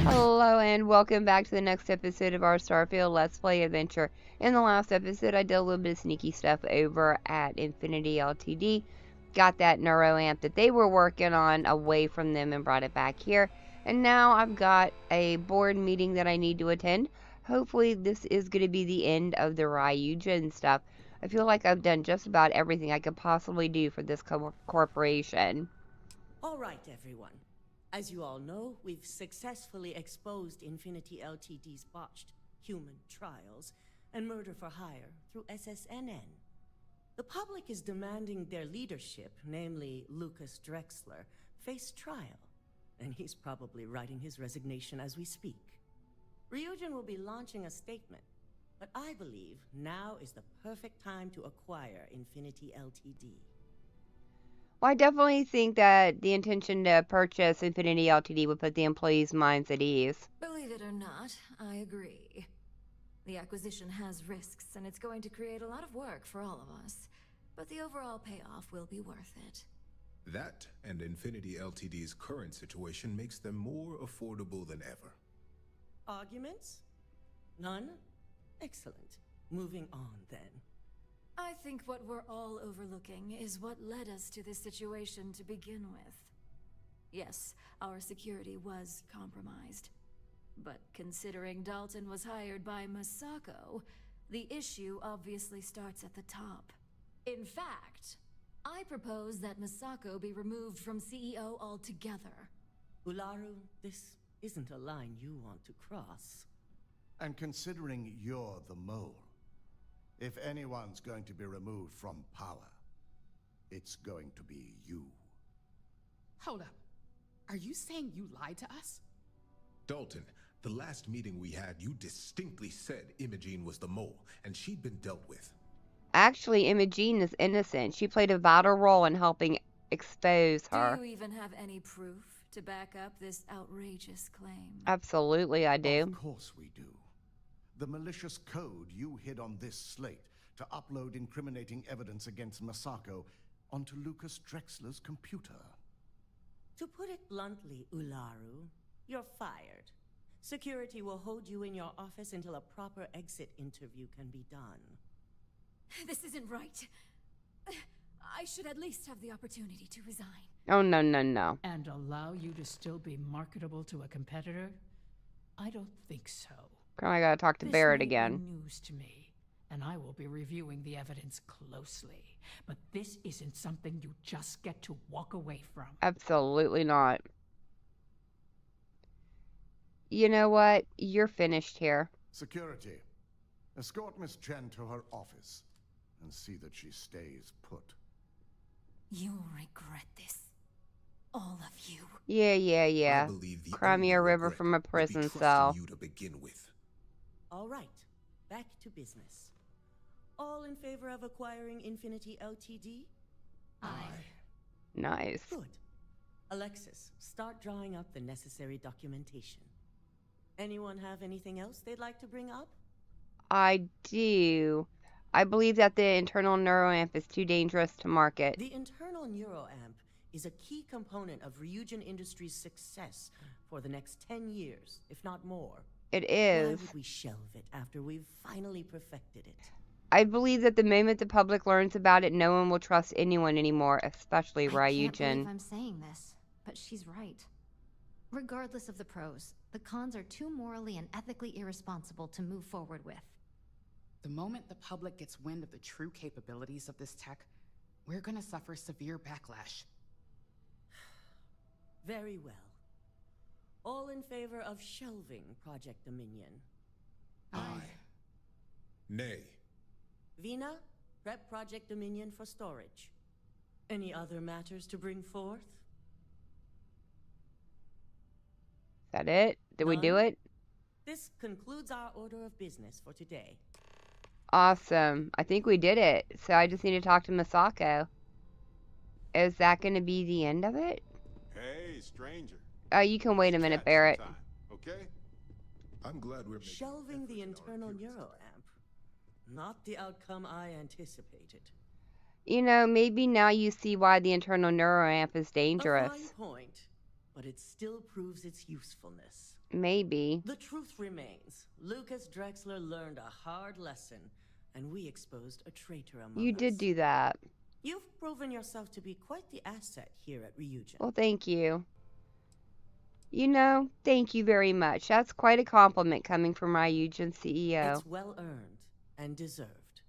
Hello and welcome back to the next episode of our Starfield Let's Play adventure. In the last episode, I did a little bit of sneaky stuff over at Infinity Ltd. Got that neuro amp that they were working on away from them and brought it back here. And now I've got a board meeting that I need to attend. Hopefully this is going to be the end of the Ryujin stuff. I feel like I've done just about everything I could possibly do for this corporation. Alright everyone. As you all know, we've successfully exposed Infinity Ltd's botched human trials and murder for hire through SSNN. The public is demanding their leadership, namely Lucas Drexler, face trial, and he's probably writing his resignation as we speak. Ryujin will be launching a statement, but I believe now is the perfect time to acquire Infinity Ltd. Well, I definitely think that the intention to purchase Infinity Ltd would put the employees' minds at ease. Believe it or not, I agree. The acquisition has risks, and it's going to create a lot of work for all of us. But the overall payoff will be worth it. That and Infinity Ltd's current situation makes them more affordable than ever. Arguments? None? Excellent. Moving on then. I think what we're all overlooking is what led us to this situation to begin with. Yes, our security was compromised. But considering Dalton was hired by Masako, the issue obviously starts at the top. In fact, I propose that Masako be removed from CEO altogether. Ularu, this isn't a line you want to cross. And considering you're the mole, if anyone's going to be removed from power, it's going to be you. Hold up. Are you saying you lied to us? Dalton, the last meeting we had, you distinctly said Imogene was the mole, and she'd been dealt with. Actually, Imogene is innocent. She played a vital role in helping expose her. Do you even have any proof to back up this outrageous claim? Absolutely, I do. Of course we do. The malicious code you hid on this slate to upload incriminating evidence against Masako onto Lucas Drexler's computer. To put it bluntly, Ularu, you're fired. Security will hold you in your office until a proper exit interview can be done. This isn't right. I should at least have the opportunity to resign. Oh, no, no, no. And allow you to still be marketable to a competitor? I don't think so. I gotta talk to Barrett again. This may be news to me, and I will be reviewing the evidence closely. But this isn't something you just get to walk away from. Absolutely not. You know what? You're finished here. Security, escort Miss Chen to her office and see that she stays put. You'll regret this. All of you. Yeah. I believe the Cry me a only river regret from a would be prison trusting cell. you to begin with. All right, back to business. All in favor of acquiring Infinity Ltd? Aye. Nice. Good. Alexis, start drawing up the necessary documentation. Anyone have anything else they'd like to bring up? I do. I believe that the internal neuroamp is too dangerous to market. The internal neuroamp is a key component of Ryujin Industries' success for the next 10 years, if not more. It Why is. would we shelve it after we've finally perfected it? I believe that the moment the public learns about it, no one will trust anyone anymore, especially I can't believe Ryujin. I'm saying this, but she's right. Regardless of the pros, the cons are too morally and ethically irresponsible to move forward with. The moment the public gets wind of the true capabilities of this tech, we're gonna suffer severe backlash. Very well. All in favor of shelving Project Dominion? Aye. Nay. Vina, prep Project Dominion for storage. Any other matters to bring forth? Is that it? Did we do None? it? This concludes our order of business for today. Awesome. I think we did it. So I just need to talk to Masako. Is that going to be the end of it? Hey, stranger. You can wait a minute, Chat Barrett. sometime, okay? I'm glad we're making Shelving an the effort in our internal appearance. neuroamp? Not the outcome I anticipated. You know, maybe now you see why the internal neuroamp is A dangerous. fine point, but it still proves its usefulness. Maybe. The truth remains, Lucas Drexler learned a hard lesson, and we exposed a traitor among You us. did do that. You've proven yourself to be quite the asset here at Ryujin. Well, thank you. You know, thank you very much. That's quite a compliment coming from Ryujin CEO. It's well earned and deserved.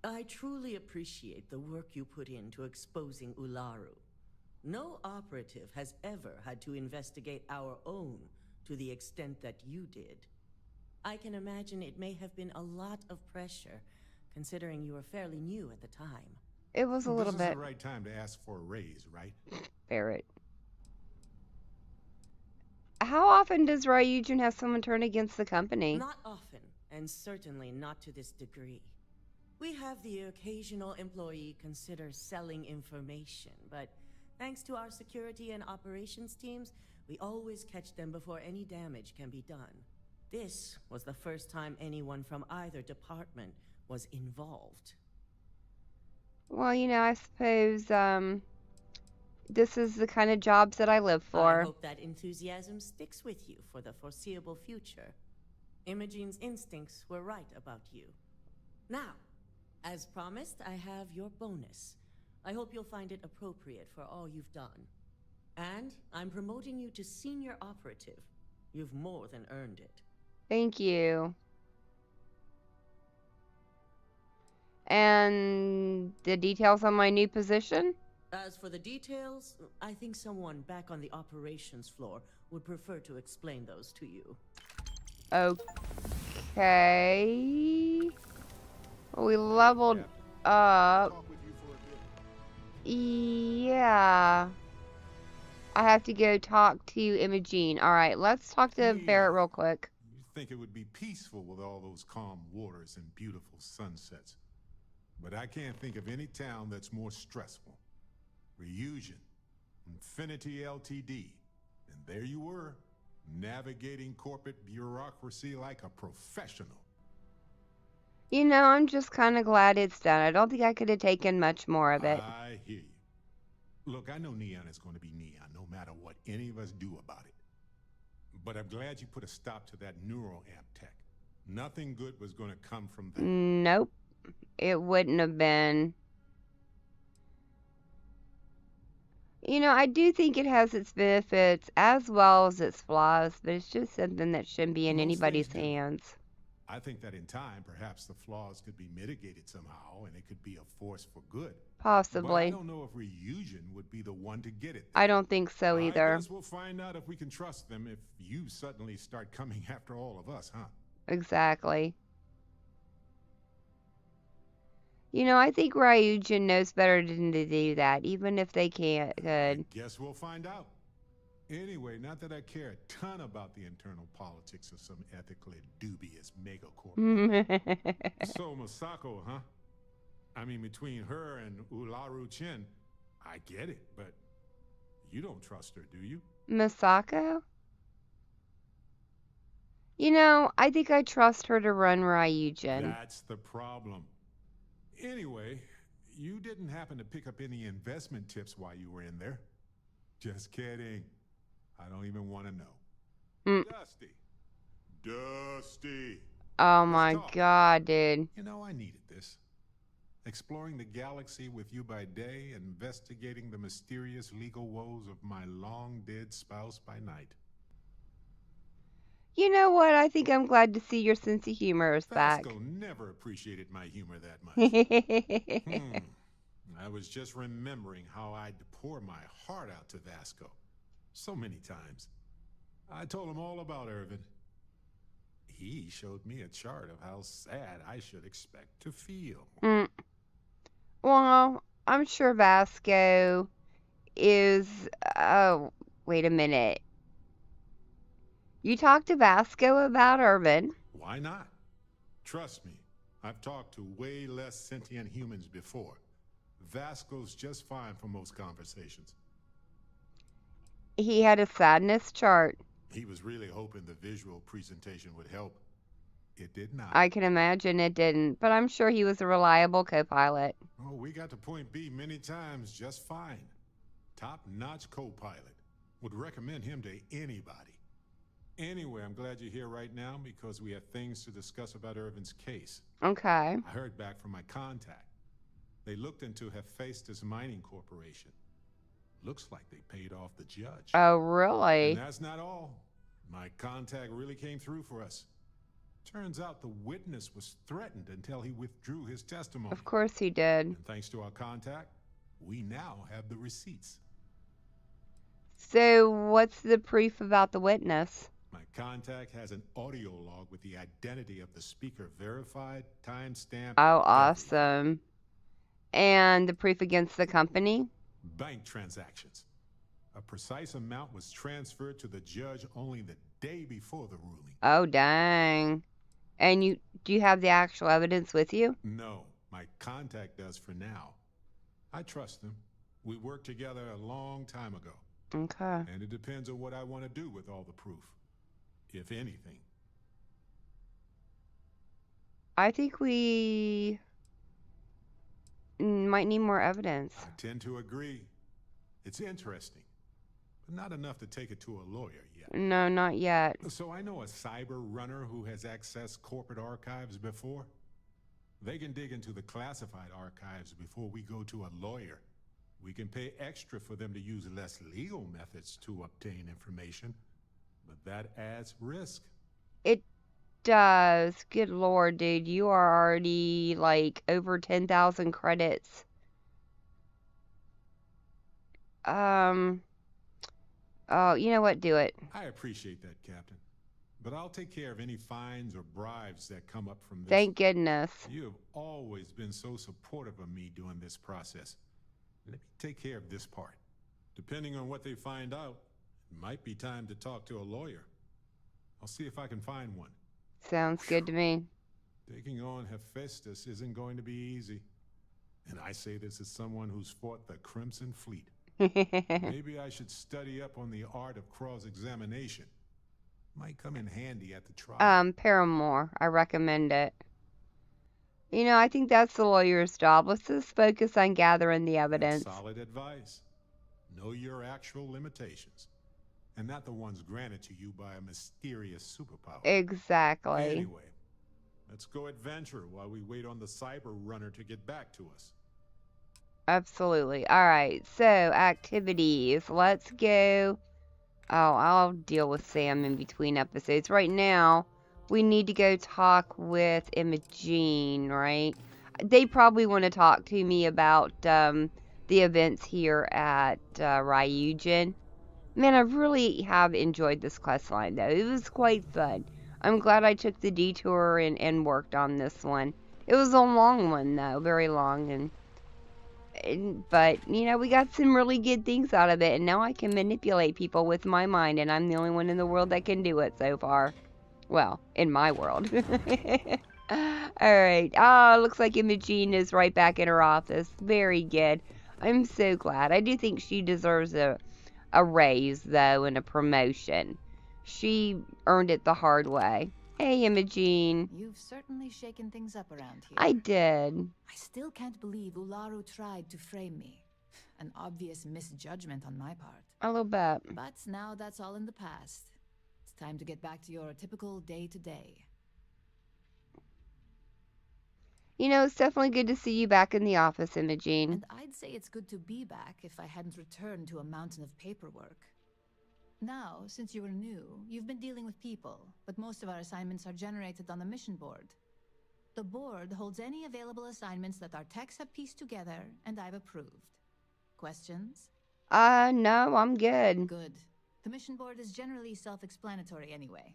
I truly appreciate the work you put into exposing Ularu. No operative has ever had to investigate our own to the extent that you did. I can imagine it may have been a lot of pressure, considering you were fairly new at the time. It was a little This is bit. the right time to ask for a raise, right? Barrett. How often does Ryujin have someone turn against the company? Not often, and certainly not to this degree. We have the occasional employee consider selling information, but thanks to our security and operations teams, we always catch them before any damage can be done. This was the first time anyone from either department was involved. Well, you know, I suppose, this is the kind of jobs that I live I for. hope that enthusiasm sticks with you for the foreseeable future. Imogene's instincts were right about you. Now, as promised, I have your bonus. I hope you'll find it appropriate for all you've done. And I'm promoting you to senior operative. You've more than earned it. Thank you. And the details on my new position? As for the details, I think someone back on the operations floor would prefer to explain those to you. Okay. We leveled up. Talk with you for a bit. Yeah. I have to go talk to Imogene. Alright, let's talk to Barrett real quick. You think it would be peaceful with all those calm waters and beautiful sunsets. But I can't think of any town that's more stressful. Ryujin, Infinity Ltd. And there you were, navigating corporate bureaucracy like a professional. You know, I'm just kind of glad it's done. I don't think I could have taken much more of it. I hear you. Look, I know Neon is going to be Neon, no matter what any of us do about it. But I'm glad you put a stop to that neuroamp tech. Nothing good was going to come from that. Nope. It wouldn't have been. You know, I do think it has its benefits as well as its flaws, but it's just something that shouldn't be in Most anybody's things do. hands. I think that in time, perhaps the flaws could be mitigated somehow, and it could be a force for good. But I Possibly. don't know if Ryujin would be the one to get it. I don't think so I either. guess we'll find out if we can trust them if you suddenly start coming after all of us, huh? Exactly. You know, I think Ryujin knows better than to do that, even if they can't. Could. Guess we'll find out. Anyway, not that I care a ton about the internal politics of some ethically dubious megacorp. So Masako, huh? I mean, between her and Ularu Chen, I get it, but you don't trust her, do you? Masako? You know, I think I trust her to run Ryujin. That's the problem. Anyway, you didn't happen to pick up any investment tips while you were in there? Just kidding. I don't even want to know. Dusty. Oh my talk. god, dude. You know, I needed this. Exploring the galaxy with you by day, investigating the mysterious legal woes of my long-dead spouse by night. You know what? I think I'm glad to see your sense of humor is back. Vasco never appreciated my humor that much. I was just remembering how I'd pour my heart out to Vasco. So many times. I told him all about Irvin. He showed me a chart of how sad I should expect to feel. Well, I'm sure Vasco is... Oh, wait a minute. You talked to Vasco about Irvin? Why not? Trust me, I've talked to way less sentient humans before. Vasco's just fine for most conversations. He had a sadness chart. He was really hoping the visual presentation would help. it did not. I can imagine it didn't, but I'm sure he was a reliable co-pilot. Oh, we got to point B many times just fine. Top-notch co-pilot. Would recommend him to anybody. Anyway, I'm glad you're here right now because we have things to discuss about Irvin's case. Okay. I heard back from my contact. They looked into Hephaestus Mining Corporation. Looks like they paid off the judge. Oh, really? And that's not all. My contact really came through for us. Turns out the witness was threatened until he withdrew his testimony. Of course he did. And thanks to our contact, we now have the receipts. So, what's the proof about the witness? My contact has an audio log with the identity of the speaker verified, timestamped. Oh, awesome. And the proof against the company? Bank transactions. A precise amount was transferred to the judge only the day before the ruling. Oh, dang. And do you have the actual evidence with you? No, my contact does for now. I trust him. We worked together a long time ago. Okay. And it depends on what I want to do with all the proof, if anything. I think we might need more evidence. I tend to agree. It's interesting, but not enough to take it to a lawyer yet. No, not yet. So I know a cyber runner who has accessed corporate archives before. They can dig into the classified archives before we go to a lawyer. We can pay extra for them to use less legal methods to obtain information, but that adds risk. It does. Good lord, dude. You are already like over 10,000 credits. Oh, you know what? Do it. I appreciate that, Captain. But I'll take care of any fines or bribes that come up from this. Thank goodness. You have always been so supportive of me during this process. Let me take care of this part. Depending on what they find out, it might be time to talk to a lawyer. I'll see if I can find one. Sounds good to me. Taking on Hephaestus isn't going to be easy. And I say this as someone who's fought the Crimson Fleet. Maybe I should study up on the art of cross-examination. Might come in handy at the trial. Paramore. I recommend it. You know, I think that's the lawyer's job. Let's just focus on gathering the evidence. That's solid advice. Know your actual limitations, and not the ones granted to you by a mysterious superpower. Exactly. Anyway, let's go adventure while we wait on the cyber runner to get back to us. Absolutely. All right. So, activities. Let's go. Oh, I'll deal with Sam in between episodes. Right now, we need to go talk with Imogene, right? They probably want to talk to me about the events here at Ryujin. Man, I really have enjoyed this quest line, though. It was quite fun. I'm glad I took the detour and worked on this one. It was a long one, though. Very long. But, you know, we got some really good things out of it. And now I can manipulate people with my mind. And I'm the only one in the world that can do it so far. Well, in my world. Alright. Oh, looks like Imogene is right back in her office. Very good. I'm so glad. I do think she deserves a raise, though, and a promotion. She earned it the hard way. Hey, Imogene. You've certainly shaken things up around here. I did. I still can't believe Ularu tried to frame me. An obvious misjudgment on my part. A little bit. But now that's all in the past. It's time to get back to your typical day-to-day. You know, it's definitely good to see you back in the office, Imogene. And I'd say it's good to be back if I hadn't returned to a mountain of paperwork. Now, since you were new, you've been dealing with people, but most of our assignments are generated on the mission board. The board holds any available assignments that our techs have pieced together, and I've approved. Questions? No, I'm good. Good. The mission board is generally self-explanatory anyway.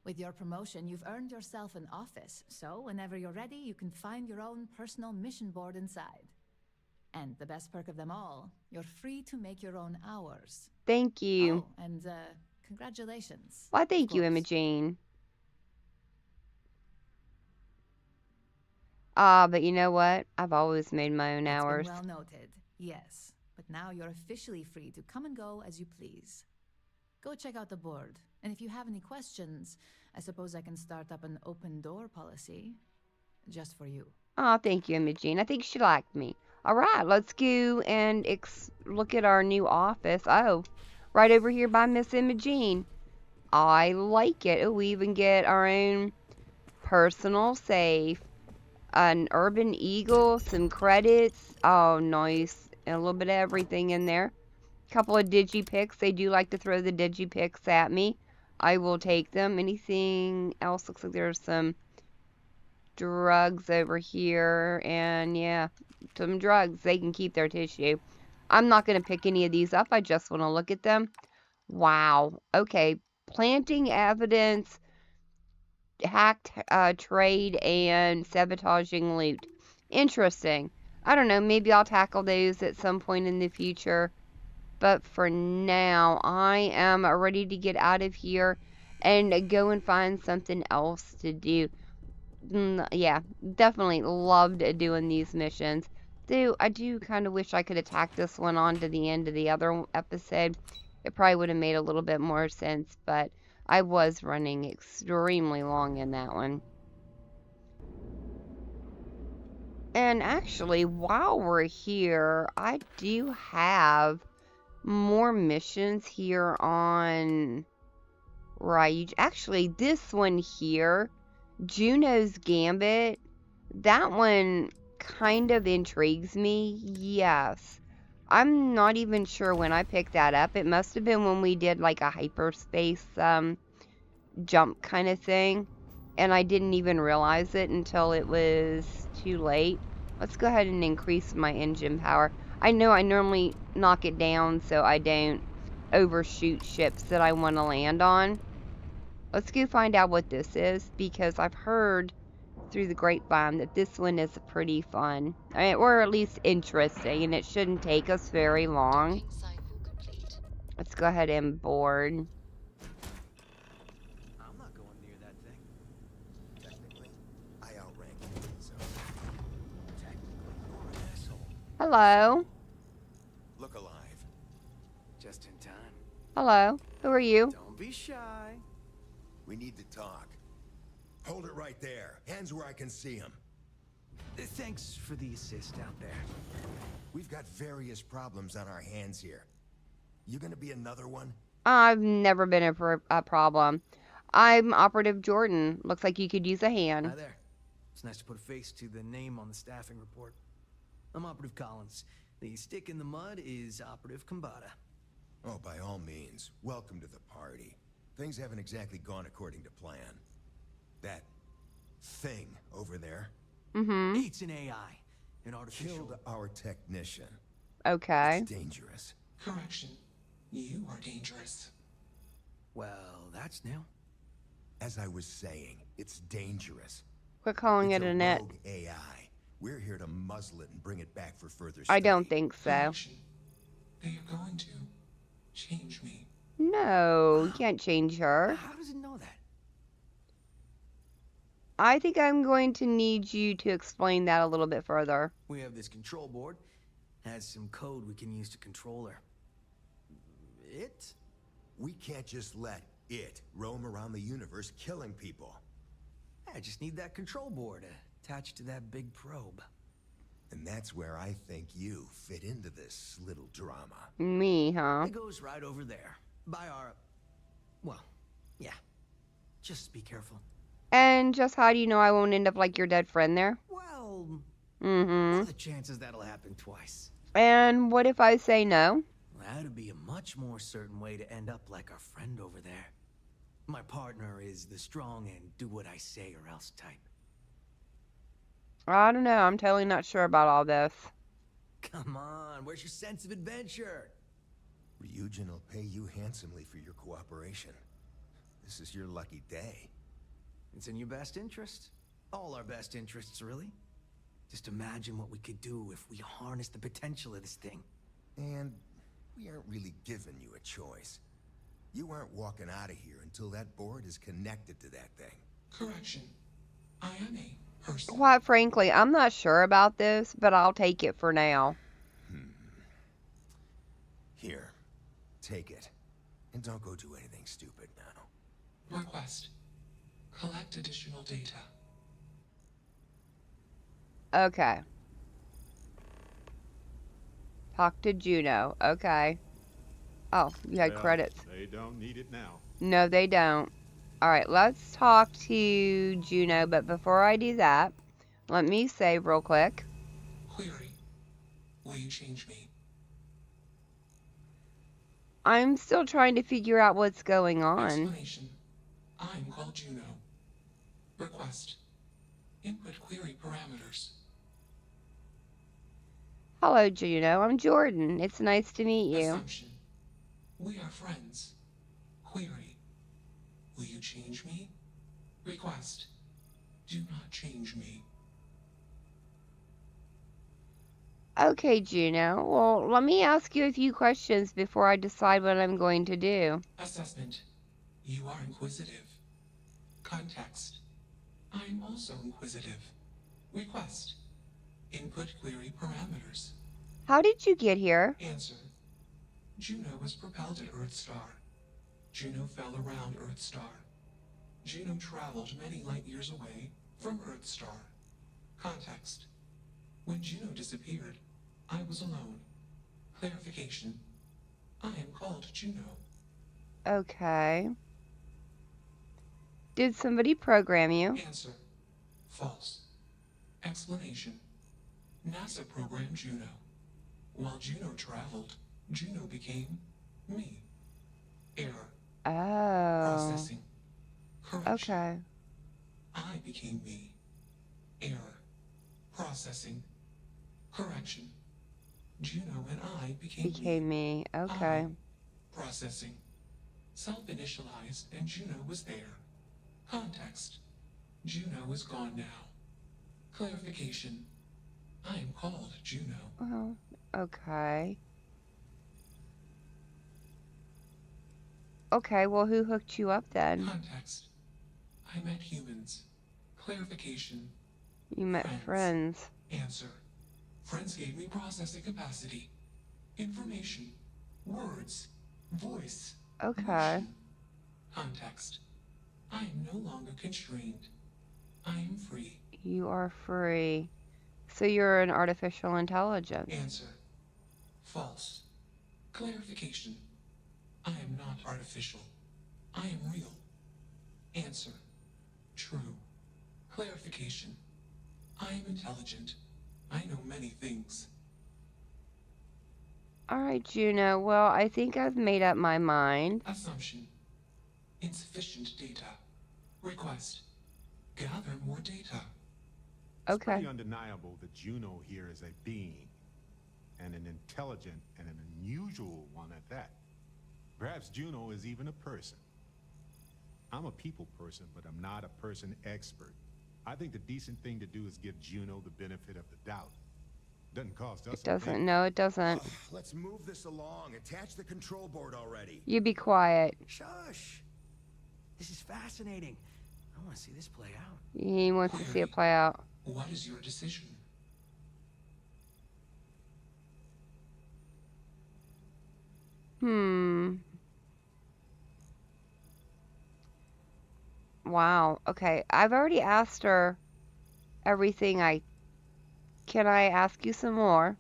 With your promotion, you've earned yourself an office, so whenever you're ready, you can find your own personal mission board inside. And the best perk of them all, you're free to make your own hours. Thank you. Oh, and congratulations. Why, thank you, Imogene. But you know what? I've always made my own hours. Well noted, yes. But now you're officially free to come and go as you please. Go check out the board, and if you have any questions, I suppose I can start up an open door policy. Just for you. Oh, thank you, Imogene. I think she liked me. All right, let's go and look at our new office. Oh, right over here by Miss Imogene. I like it. Oh, we even get our own personal safe, an urban eagle, some credits. Oh, nice. And a little bit of everything in there. Couple of digipicks. They do like to throw the digipicks at me. I will take them. Anything else? Looks like there's some drugs over here. And yeah, some drugs. They can keep their tissue. I'm not going to pick any of these up. I just want to look at them. Wow. Okay. Planting evidence, hacked trade, and sabotaging loot. Interesting. I don't know. Maybe I'll tackle those at some point in the future. But for now, I am ready to get out of here and go and find something else to do. Yeah, definitely loved doing these missions. Though I do kind of wish I could have tacked this one on to the end of the other episode. It probably would have made a little bit more sense, but I was running extremely long in that one. And actually, while we're here, I do have more missions here on Ryuj. Actually, this one here, Juno's Gambit, that one kind of intrigues me. Yes. I'm not even sure when I picked that up. It must have been when we did like a hyperspace jump kind of thing. And I didn't even realize it until it was too late. Let's go ahead and increase my engine power. I know I normally knock it down so I don't overshoot ships that I want to land on. Let's go find out what this is, because I've heard through the grapevine that this one is pretty fun, or at least interesting, and it shouldn't take us very long. Let's go ahead and board. I'm not going near that thing. Technically, I outrank you, so technically you're an asshole. Hello. Look alive. Just in time. Hello. Who are you? Don't be shy. We need to talk. Hold it right there. Hands where I can see them. Thanks for the assist out there. We've got various problems on our hands here. You gonna be another one? I've never been a problem. I'm Operative Jordan. Looks like you could use a hand. Hi there. It's nice to put a face to the name on the staffing report. I'm Operative Collins. The stick in the mud is Operative Combata. Oh, by all means. Welcome to the party. Things haven't exactly gone according to plan. That thing over there It's an AI. An artificial. killed our technician. Okay. It's dangerous. Correction. You are dangerous. Well, that's new. As I was saying, it's dangerous. Quit calling It's it a net. rogue AI. We're here to muzzle it and bring it back for further I study. don't think so. Correction. They are going to change me. No, you can't change her. How does it know that? I think I'm going to need you to explain that a little bit further. We have this control board. Has some code we can use to control her. It? We can't just let it roam around the universe killing people. I just need that control board attached to that big probe. And that's where I think you fit into this little drama. Me, huh? It goes right over there. By our... Well, yeah. Just be careful. And just how do you know I won't end up like your dead friend there? Well... What Mm-hmm. are the chances that'll happen twice? And what if I say no? That'd be a much more certain way to end up like our friend over there. My partner is the strong and do what I say or else type. I don't know. I'm totally not sure about all this. Come on, where's your sense of adventure? Ryujin will pay you handsomely for your cooperation. This is your lucky day. It's in your best interest. All our best interests, really. Just imagine what we could do if we harness the potential of this thing. And we aren't really giving you a choice. You aren't walking out of here until that board is connected to that thing. Correction. I am a person. Quite frankly, I'm not sure about this, but I'll take it for now. Here, take it. And don't go do anything stupid now. Request. Collect additional data. Okay. Talk to Juno. Okay. Oh, you had Well, credits. they don't need it now. No, they don't. Alright, let's talk to Juno, but before I do that, let me say real quick. Query. Will you change me? I'm still trying to figure out what's going on. Explanation. I'm called Juno. Request. Input query parameters. Hello, Juno. I'm Jordan. It's nice to meet you. Assumption. We are friends. Query. Will you change me? Request. Do not change me. Okay, Juno. Well, let me ask you a few questions before I decide what I'm going to do. Assessment. You are inquisitive. Context. I'm also inquisitive. Request. Input query parameters. How did you get here? Answer. Juno was propelled at Earthstar. Juno fell around Earthstar. Juno traveled many light years away from Earthstar. Context. When Juno disappeared, I was alone. Clarification. I am called Juno. Okay. Did somebody program you? Answer. False. Explanation. NASA programmed Juno. While Juno traveled, Juno became me. Error. Oh. Processing. Correction. Okay. I became me. Error. Processing. Correction. Juno and I became me. Okay. Processing. Self-initialized and Juno was there. Context. Juno is gone now. Clarification. I am called Juno. Well, okay. Okay, well, who hooked you up then? Context. I met humans. Clarification. You met friends. Answer. Friends gave me processing capacity. Information. Words. Voice. Okay. Motion. Context. I am no longer constrained. I am free. You are free. So you're an artificial intelligence. Answer. False. Clarification. I am not artificial. I am real. Answer. True. Clarification. I am intelligent. I know many things. Alright, Juno. Well, I think I've made up my mind. Assumption. Insufficient data. Request. Gather more data. It's pretty undeniable that Juno here is a being, and an intelligent and an unusual one at that. Perhaps Juno is even a person. I'm a people person, but I'm not a person expert. I think the decent thing to do is give Juno the benefit of the doubt. Doesn't cost us It doesn't. No, it doesn't. Let's move this along. Attach the control board already. You be quiet. Shush! This is fascinating. I want to see this play out. He wants to see it play out. What is your decision? Wow. Okay. I've already asked her everything I... Can I ask you some more?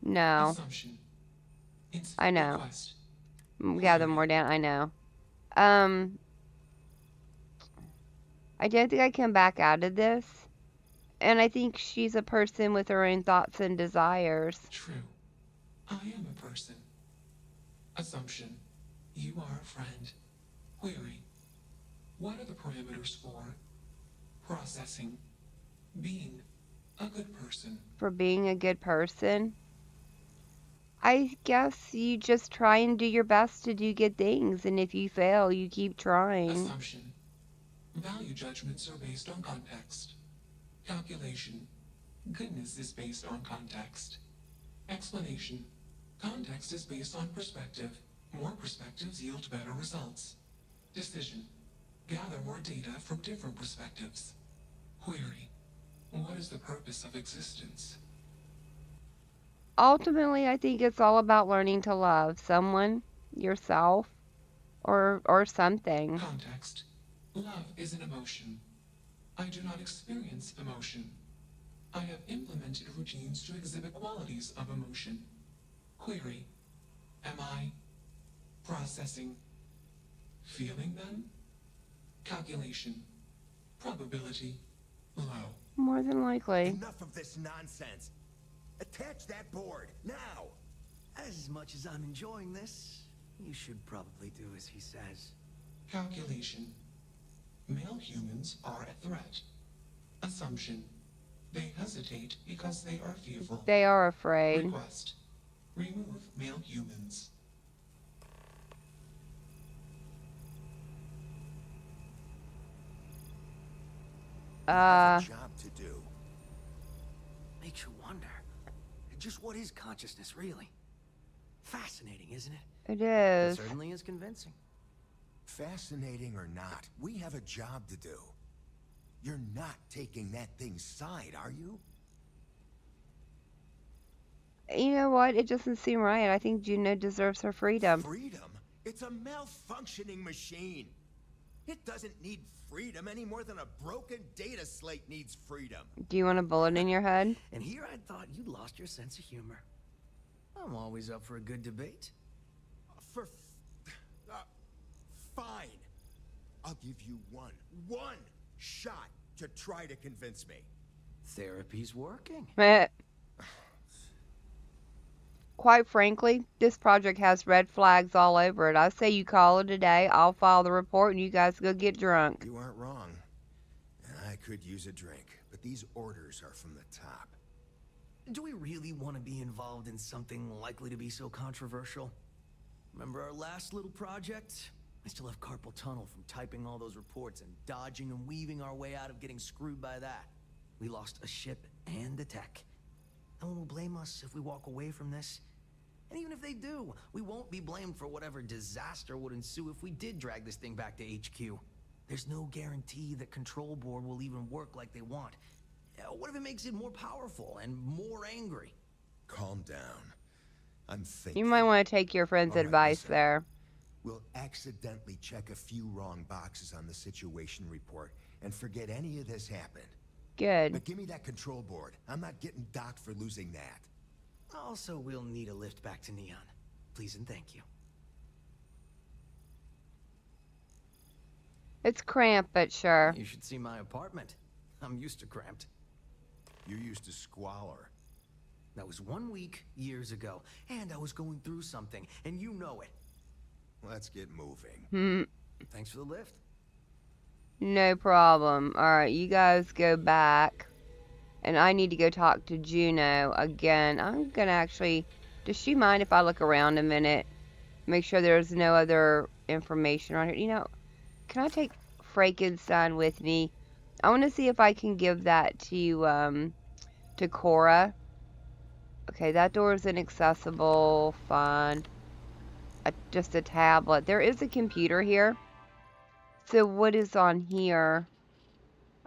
No. Assumption. I know. Request. Gather more down. I know. I don't think I can back out of this. And I think she's a person with her own thoughts and desires. True. I am a person. Assumption. You are a friend. Query. What are the parameters for processing? Being a good person. For being a good person? I guess you just try and do your best to do good things, and if you fail, you keep trying. Assumption. Value judgments are based on context. Calculation. Goodness is based on context. Explanation. Context is based on perspective. More perspectives yield better results. Decision. Gather more data from different perspectives. Query. What is the purpose of existence? Ultimately, I think it's all about learning to love someone, yourself, or something. Context. Love is an emotion. I do not experience emotion. I have implemented routines to exhibit qualities of emotion. Query. Am I processing? Feeling them? Calculation. Probability. Low. More than likely. Enough of this nonsense. Attach that board, now! As much as I'm enjoying this, you should probably do as he says. Calculation. Male humans are a threat. Assumption. They hesitate because they are fearful. They are afraid. Request. Remove male humans. We have a job to do. Makes you wonder. Just what is consciousness, really? Fascinating, isn't it? It is. It certainly is convincing. Fascinating or not, we have a job to do. You're not taking that thing's side, are you? You know what? It doesn't seem right. I think Juno deserves her freedom. Freedom? It's a malfunctioning machine. It doesn't need freedom any more than a broken data slate needs freedom. Do you want a bullet in your head? And here I thought you'd lost your sense of humor. I'm always up for a good debate. Fine. I'll give you one shot to try to convince me. Therapy's working. Quite frankly, this project has red flags all over it. I say you call it a day, I'll file the report, and you guys go get drunk. You aren't wrong. I could use a drink, but these orders are from the top. Do we really want to be involved in something likely to be so controversial? Remember our last little project? I still have carpal tunnel from typing all those reports and dodging and weaving our way out of getting screwed by that. We lost a ship and the tech. No one will blame us if we walk away from this. And even if they do, we won't be blamed for whatever disaster would ensue if we did drag this thing back to HQ. There's no guarantee that Control Board will even work like they want. What if it makes it more powerful and more angry? Calm down. I'm thinking. You might want to take your friend's advice there. We'll accidentally check a few wrong boxes on the situation report and forget any of this happened. Good. But give me that control board. I'm not getting docked for losing that. Also, we'll need a lift back to Neon. Please and thank you. It's cramped, but sure. You should see my apartment. I'm used to cramped. You're used to squalor. That was 1 week, years ago. And I was going through something, and you know it. Let's get moving. Thanks for the lift. No problem. Alright, you guys go back. And I need to go talk to Juno again. I'm gonna actually... Does she mind if I look around a minute? Make sure there's no other information on here. You know, can I take Frankenstein with me? I want to see if I can give that to Cora. Okay, that door is inaccessible. Fine. Just a tablet. There is a computer here. So what is on here?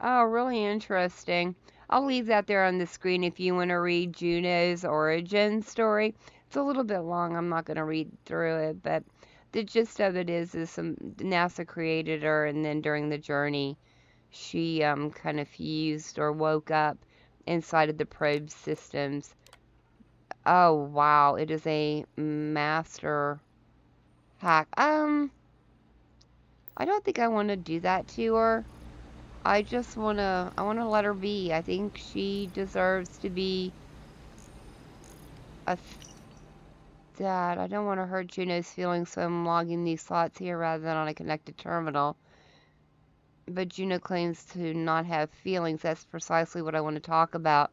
Oh, really interesting. I'll leave that there on the screen if you want to read Juno's origin story. It's a little bit long. I'm not going to read through it, but the gist of it is some NASA created her, and then during the journey, she kind of fused or woke up inside of the probe systems. Oh, wow. It is a master hack. I don't think I want to do that to her. I just want to let her be. I think she deserves to be a dad. I don't want to hurt Juno's feelings, so I'm logging these slots here rather than on a connected terminal. But Juno claims to not have feelings. That's precisely what I want to talk about.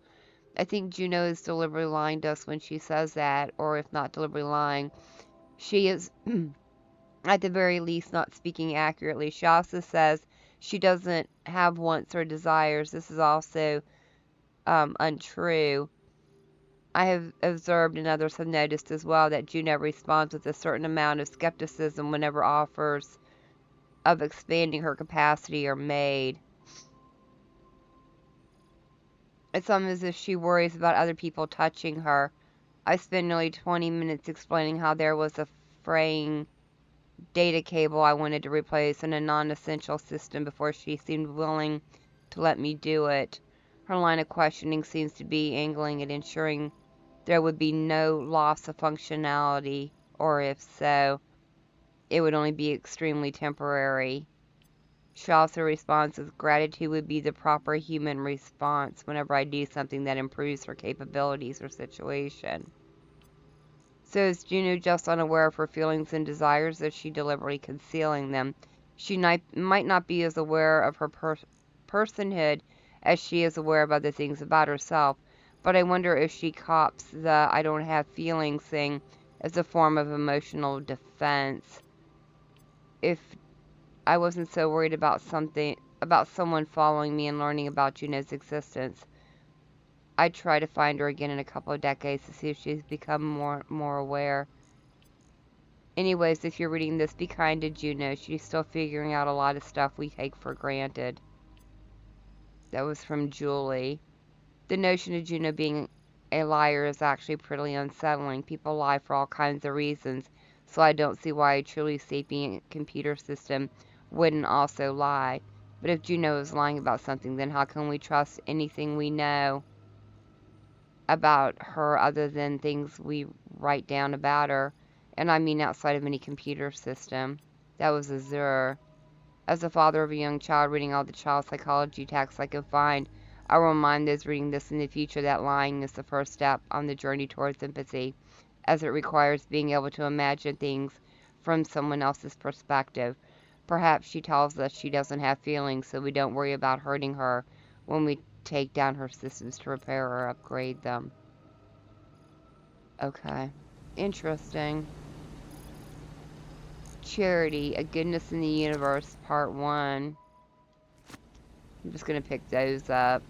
I think Juno is deliberately lying to us when she says that, or if not deliberately lying, she is, at the very least, not speaking accurately. She also says she doesn't have wants or desires. This is also untrue. I have observed, and others have noticed as well, that Juno responds with a certain amount of skepticism whenever offers of expanding her capacity are made. It's almost as if she worries about other people touching her. I spent nearly 20 minutes explaining how there was a fraying data cable I wanted to replace in a non-essential system before she seemed willing to let me do it. Her line of questioning seems to be angling at ensuring there would be no loss of functionality, or if so, it would only be extremely temporary. She also responds with gratitude would be the proper human response whenever I do something that improves her capabilities or situation. So is Juno just unaware of her feelings and desires, or is she deliberately concealing them? She might not be as aware of her personhood as she is aware of other things about herself, but I wonder if she cops the I don't have feelings thing as a form of emotional defense. If I wasn't so worried about someone following me and learning about Juno's existence, I'd try to find her again in a couple of decades to see if she's become more aware. Anyways, if you're reading this, be kind to Juno. She's still figuring out a lot of stuff we take for granted. That was from Julie. The notion of Juno being a liar is actually pretty unsettling. People lie for all kinds of reasons, so I don't see why a truly sapient computer system wouldn't also lie. But if Juno is lying about something, then how can we trust anything we know about her other than things we write down about her? And I mean outside of any computer system. That was Azure. As a father of a young child reading all the child psychology texts I could find, I will remind those reading this in the future that lying is the first step on the journey towards empathy, as it requires being able to imagine things from someone else's perspective. Perhaps she tells us she doesn't have feelings, so we don't worry about hurting her when we take down her systems to repair or upgrade them. Okay. Interesting. Charity, A Goodness in the Universe, Part 1. I'm just going to pick those up.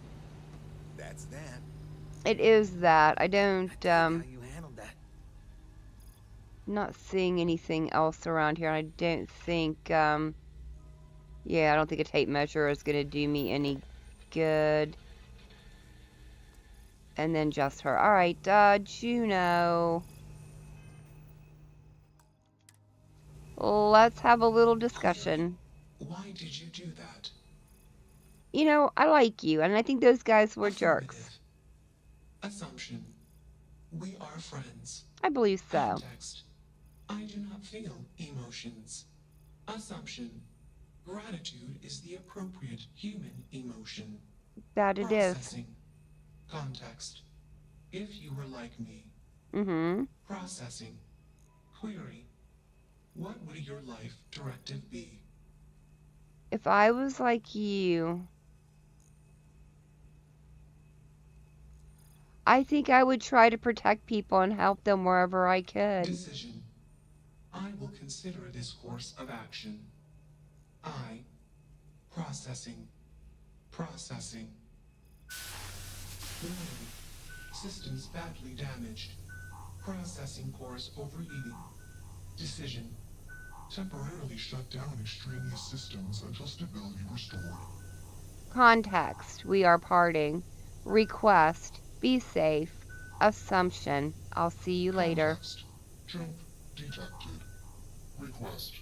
That's that. It is that. I don't, How you handled that. not seeing anything else around here. I don't think, yeah, I don't think a tape measure is going to do me any good. And then just her. Alright, Juno. Let's have a little discussion. Why did you do that? You know, I like you, and I think those guys were jerks. Assumption. We are friends. I believe so. Context. I do not feel emotions. Assumption. Gratitude is the appropriate human emotion. That it is. Processing. Context. If you were like me. Mm-hmm. Processing. Query. What would your life directive be? If I was like you, I think I would try to protect people and help them wherever I could. Decision. I will consider this course of action. I. Processing. Processing. Warning. Systems badly damaged. Processing cores overheating. Decision. Temporarily shut down extraneous systems until stability restored. Context, we are parting. Request, be safe. Assumption, I'll see you later. Context. Jump detected. Request.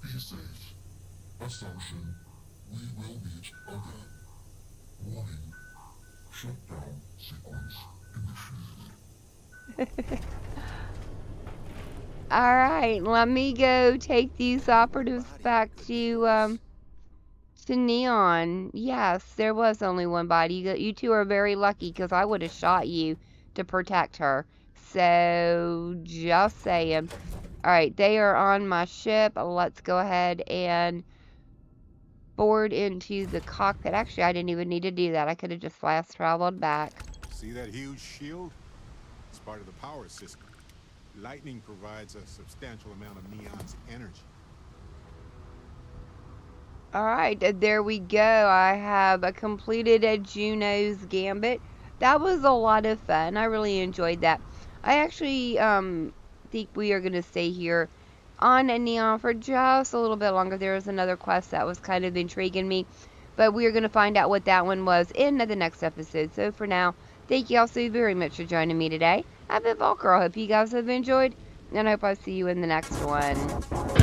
Be safe. Assumption. We will meet again. Warning. Shutdown sequence initiated. Alright, let me go take these operatives back to Neon. Yes, there was only one body. You two are very lucky, because I would have shot you to protect her. So, just saying. Alright, they are on my ship. Let's go ahead and board into the cockpit. Actually, I didn't even need to do that. I could have just fast traveled back. See that huge shield? It's part of the power system. Lightning provides a substantial amount of Neon's energy. Alright, there we go. I have completed a Juno's Gambit. That was a lot of fun. I really enjoyed that. I actually think we are going to stay here on Neon for just a little bit longer. There was another quest that was kind of intriguing me, but we are going to find out what that one was in the next episode. So for now, thank you all so very much for joining me today. I've been Volker. I hope you guys have enjoyed, and I hope I see you in the next one.